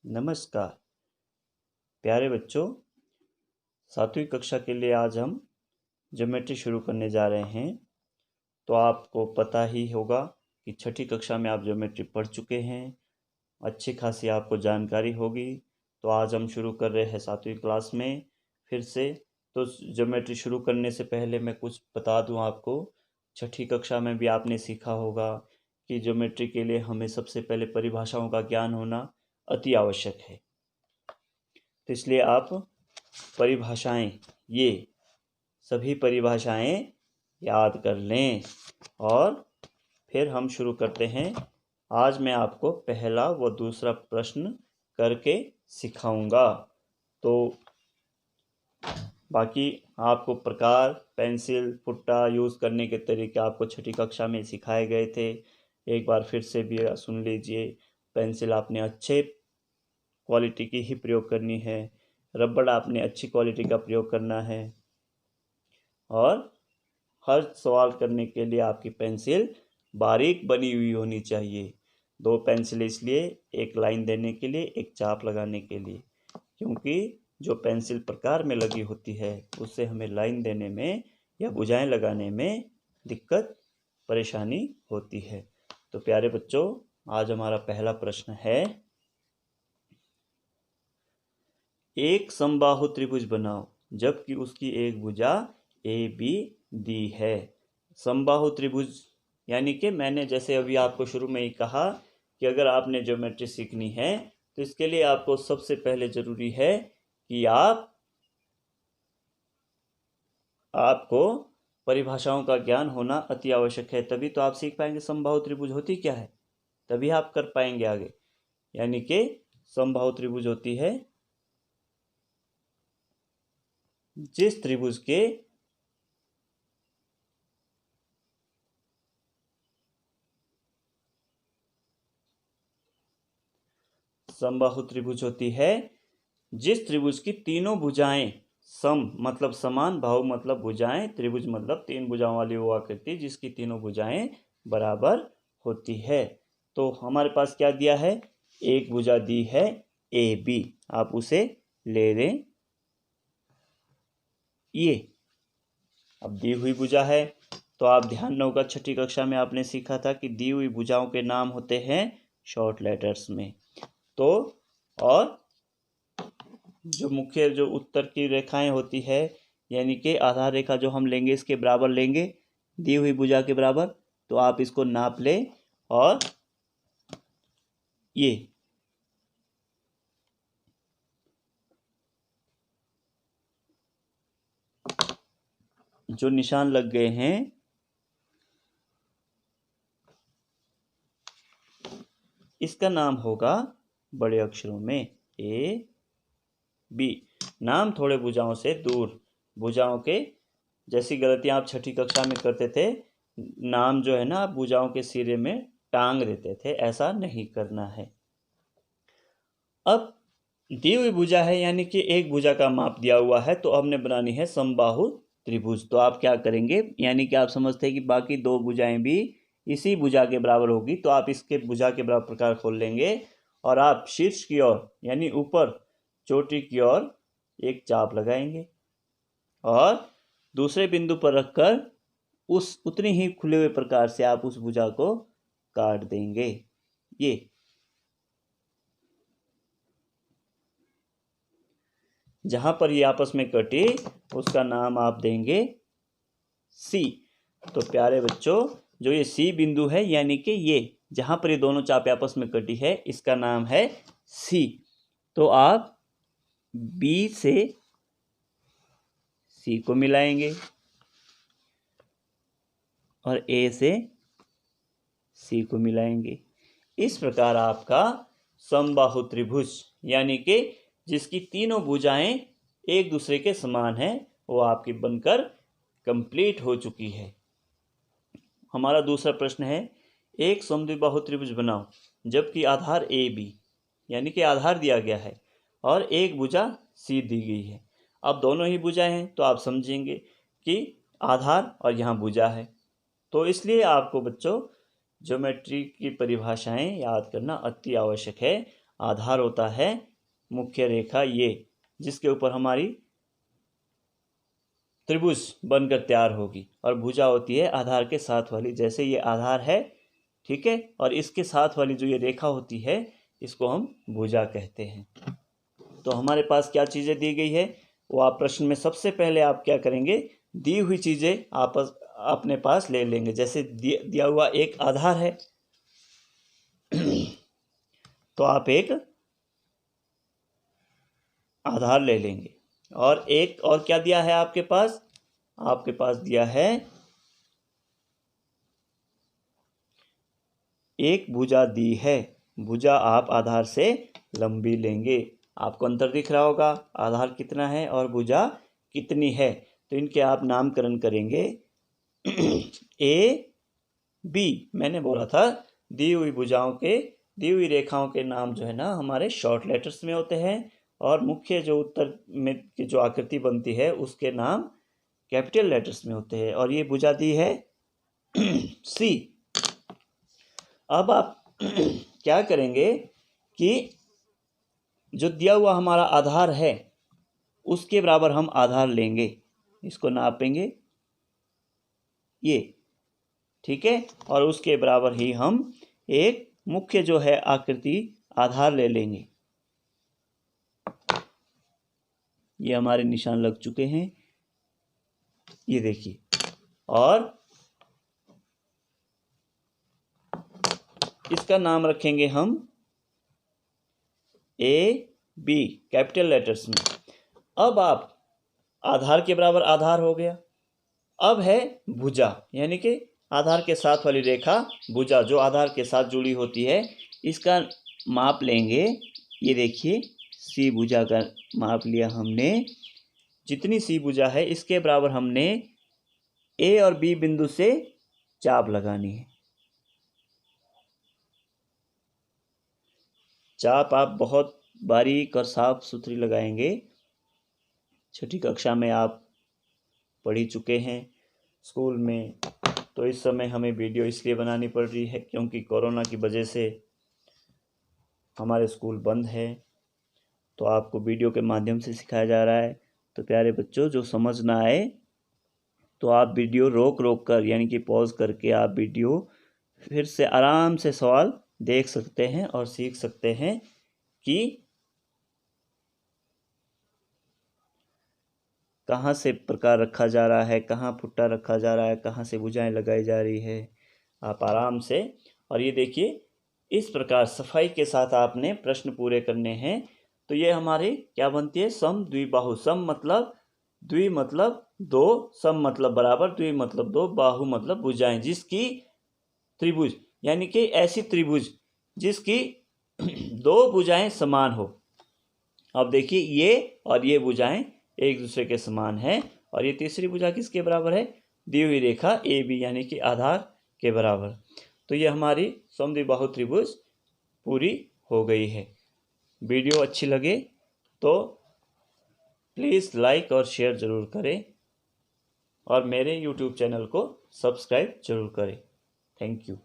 नमस्कार प्यारे बच्चों, 7वीं कक्षा के लिए आज हम ज्योमेट्री शुरू करने जा रहे हैं। तो आपको पता ही होगा कि 6ठी कक्षा में आप ज्योमेट्री पढ़ चुके हैं, अच्छी खासी आपको जानकारी होगी। तो आज हम शुरू कर रहे हैं 7वीं क्लास में फिर से। तो ज्योमेट्री शुरू करने से पहले मैं कुछ बता दूं आपको। 6ठी कक्षा में भी आपने सीखा होगा कि ज्योमेट्री के लिए हमें सबसे पहले परिभाषाओं का ज्ञान होना अति आवश्यक है। तो इसलिए आप परिभाषाएं, ये सभी परिभाषाएं याद कर लें और फिर हम शुरू करते हैं। आज मैं आपको पहला व दूसरा प्रश्न करके सिखाऊंगा। तो बाकी आपको प्रकार, पेंसिल, फुट्टा यूज़ करने के तरीके आपको 6ठी कक्षा में सिखाए गए थे। एक बार फिर से भी सुन लीजिए। पेंसिल आपने अच्छे क्वालिटी की ही प्रयोग करनी है, रबड़ आपने अच्छी क्वालिटी का प्रयोग करना है और हर सवाल करने के लिए आपकी पेंसिल बारीक बनी हुई होनी चाहिए। 2 पेंसिल इसलिए, एक लाइन देने के लिए, एक चाप लगाने के लिए, क्योंकि जो पेंसिल प्रकार में लगी होती है उससे हमें लाइन देने में या भुजाएं लगाने में दिक्कत परेशानी होती है। तो प्यारे बच्चों, आज हमारा पहला प्रश्न है, एक समबाहु त्रिभुज बनाओ जबकि उसकी एक भुजा ए बी दी है। समबाहु त्रिभुज यानी कि मैंने जैसे अभी आपको शुरू में ही कहा कि अगर आपने ज्योमेट्री सीखनी है तो इसके लिए आपको सबसे पहले ज़रूरी है कि आपको परिभाषाओं का ज्ञान होना अति आवश्यक है। तभी तो आप सीख पाएंगे समबाहु त्रिभुज होती क्या है, तभी आप कर पाएंगे आगे। यानी कि समबाहु त्रिभुज होती है जिस त्रिभुज के समबाहु त्रिभुज होती है जिस त्रिभुज की तीनों भुजाएं सम मतलब समान, बाहु मतलब भुजाएं, त्रिभुज मतलब 3 भुजाओं वाली वो आकृति जिसकी तीनों भुजाएं बराबर होती है। तो हमारे पास क्या दिया है, एक भुजा दी है ए बी, आप उसे ले लें। ये अब दी हुई भुजा है तो आप ध्यान न होगा 6ठी कक्षा में आपने सीखा था कि दी हुई भुजाओं के नाम होते हैं शॉर्ट लेटर्स में। तो और जो मुख्य जो उत्तर की रेखाएं होती है, यानी कि आधार रेखा जो हम लेंगे इसके बराबर लेंगे, दी हुई भुजा के बराबर। तो आप इसको नाप लें और ये जो निशान लग गए हैं इसका नाम होगा बड़े अक्षरों में ए बी। नाम थोड़े भुजाओं से दूर, भुजाओं के जैसी गलतियां आप 6ठी कक्षा में करते थे, नाम जो है ना आप भुजाओं के सिरे में टांग देते थे, ऐसा नहीं करना है। अब दी हुई भुजा है यानी कि एक भुजा का माप दिया हुआ है, तो हमने बनानी है समबाहु त्रिभुज। तो आप क्या करेंगे, यानी कि आप समझते हैं कि बाकी 2 भुजाएं भी इसी भुजा के बराबर होगी, तो आप इसके भुजा के बराबर प्रकार खोल लेंगे और आप शीर्ष की ओर यानी ऊपर चोटी की ओर एक चाप लगाएंगे और दूसरे बिंदु पर रखकर उस उतनी ही खुले हुए प्रकार से आप उस भुजा को काट देंगे। ये जहां पर ये आपस में कटे उसका नाम आप देंगे सी। तो प्यारे बच्चों, जो ये सी बिंदु है यानी कि ये जहां पर ये दोनों चापें आपस में कटी है इसका नाम है सी। तो आप बी से सी को मिलाएंगे और ए से सी को मिलाएंगे। इस प्रकार आपका समबाहु त्रिभुज यानी कि जिसकी तीनों भुजाएं एक दूसरे के समान हैं वो आपकी बनकर कंप्लीट हो चुकी है। हमारा दूसरा प्रश्न है, एक समद्विबाहु त्रिभुज बनाओ जबकि आधार ए बी यानी कि आधार दिया गया है और एक भुजा सी दी गई है। अब दोनों ही भुजाएं हैं तो आप समझेंगे कि आधार और यहाँ भुजा है। तो इसलिए आपको बच्चों ज्योमेट्री की परिभाषाएं याद करना अति आवश्यक है। आधार होता है मुख्य रेखा ये, जिसके ऊपर हमारी त्रिभुज बनकर तैयार होगी, और भुजा होती है आधार के साथ वाली। जैसे ये आधार है, ठीक है, और इसके साथ वाली जो ये रेखा होती है इसको हम भुजा कहते हैं। तो हमारे पास क्या चीज़ें दी गई है वो आप प्रश्न में सबसे पहले आप क्या करेंगे, दी हुई चीज़ें आप अपने पास ले लेंगे। जैसे दिया हुआ एक आधार है तो आप एक आधार ले लेंगे, और एक और क्या दिया है आपके पास, आपके पास दिया है एक भुजा दी है। भुजा आप आधार से लंबी लेंगे। आपको अंतर दिख रहा होगा, आधार कितना है और भुजा कितनी है। तो इनके आप नामकरण करेंगे ए बी। मैंने बोला था दी हुई भुजाओं के, दी हुई रेखाओं के नाम जो है ना हमारे शॉर्ट लेटर्स में होते हैं, और मुख्य जो उत्तर में की जो आकृति बनती है उसके नाम कैपिटल लेटर्स में होते हैं। और ये भुजा दी है सी। अब आप क्या करेंगे कि जो दिया हुआ हमारा आधार है उसके बराबर हम आधार लेंगे, इसको नापेंगे ये, ठीक है, और उसके बराबर ही हम एक मुख्य जो है आकृति आधार ले लेंगे। ये हमारे निशान लग चुके हैं, ये देखिए, और इसका नाम रखेंगे हम ए बी कैपिटल लेटर्स में। अब आप आधार के बराबर आधार हो गया। अब है भुजा, यानी कि आधार के साथ वाली रेखा भुजा जो आधार के साथ जुड़ी होती है, इसका माप लेंगे। ये देखिए सी भुजा का माप लिया हमने। जितनी सी भुजा है इसके बराबर हमने ए और बी बिंदु से चाप लगानी है। चाप आप बहुत बारीक और साफ सुथरी लगाएंगे। छठी कक्षा में आप पढ़ ही चुके हैं स्कूल में। तो इस समय हमें वीडियो इसलिए बनानी पड़ रही है क्योंकि कोरोना की वजह से हमारे स्कूल बंद है, तो आपको वीडियो के माध्यम से सिखाया जा रहा है। तो प्यारे बच्चों, जो समझ ना आए तो आप वीडियो रोक कर यानी कि पॉज करके आप वीडियो फिर से आराम से सवाल देख सकते हैं और सीख सकते हैं कि कहाँ से प्रकार रखा जा रहा है, कहाँ फुट्टा रखा जा रहा है, कहाँ से भुजाएं लगाई जा रही है, आप आराम से। और ये देखिए इस प्रकार सफाई के साथ आपने प्रश्न पूरे करने हैं। तो ये हमारी क्या बनती है, सम द्विबाहु। सम मतलब द्वि मतलब दो, सम मतलब बराबर, द्वि मतलब दो, बाहु मतलब भुजाएं, जिसकी त्रिभुज यानी कि ऐसी त्रिभुज जिसकी दो भुजाएं समान हो। अब देखिए ये और ये भुजाएं एक दूसरे के समान है, और ये तीसरी भुजा किसके बराबर है, दी हुई रेखा ए बी यानी कि आधार के बराबर। तो ये हमारी समद्विबाहु त्रिभुज पूरी हो गई है। वीडियो अच्छी लगे तो प्लीज़ लाइक और शेयर ज़रूर करें, और मेरे YouTube चैनल को सब्सक्राइब ज़रूर करें। Thank you.